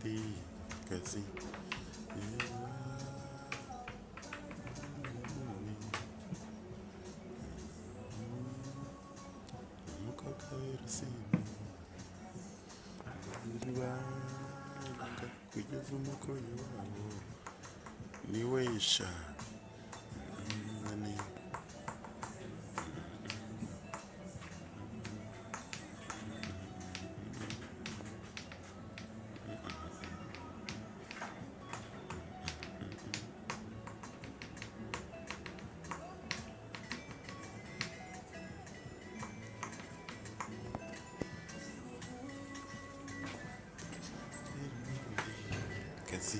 ndi kazi umukobwa w'irusine ntibaruka kugeza umukoyi wabo niwe yisha kazi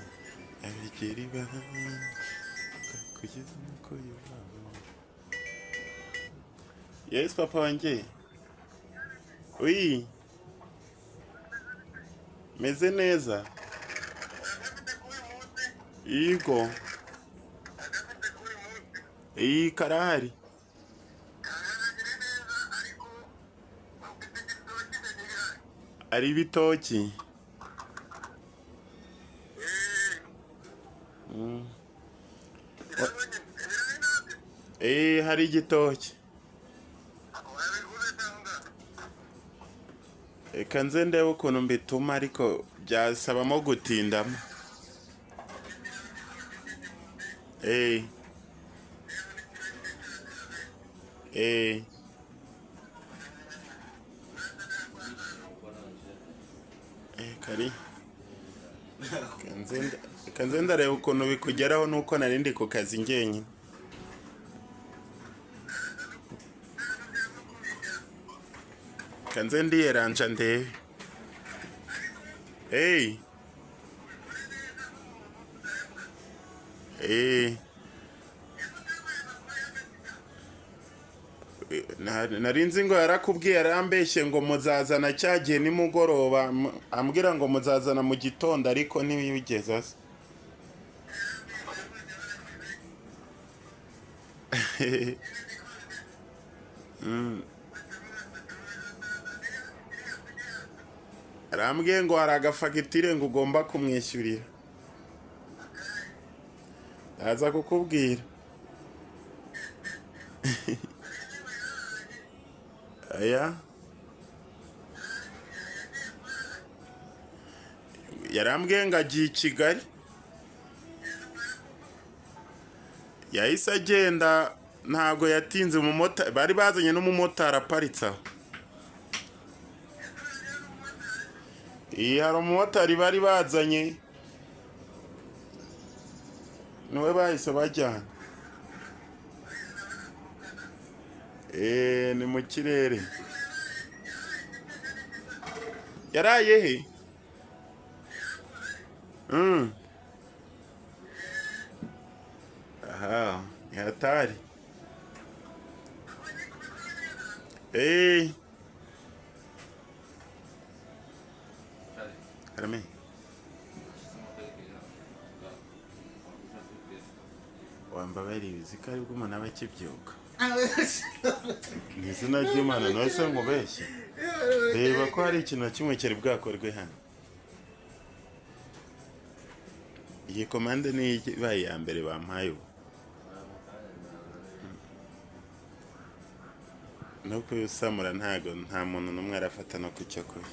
abigera ibanga kugeza umukoyi wabo. Yes papa wanjye. Oui. Meze neza. Yego. Iyi karahari. Ari ibitoki. Hari igitoki. Reka nze ndebe ukuntu mbituma ariko byasabamo gutindamo. Kari. Kanze ndareba ukuntu bikugeraho nuko narindi ku kazi njyenyine. Kanze ndiyeranja ndebe. Narinzi ngo yarakubwiye arambeshye ngo muzazana cyagiye nimugoroba ambwira ngo muzazana mu gitondo ariko ntibigeze asa. Arambwiye ngo hari agafagitire ngo ugomba kumwishyurira. Aza kukubwira. Aya yarambwiye ngo agiye i Kigali. Yahise agenda ntago yatinze umumotari bari bazanye n'umumotari aparitse aho. Hari umumotari bari bazanye niwe bahise bajyana. Ni mu kirere. Yaraye he? Aha, yatari. Karame. Wambabari bizika aribwo umuntu aba akibyuka. Izina ry'Imana nose nkubeshye. Reba ko hari ikintu kimwe cyari bwakorwe hano. Iyi komande ni bayi ya mbere bampaye ubu. No kusamura ntago nta muntu numwe arafata no kucyo kuri.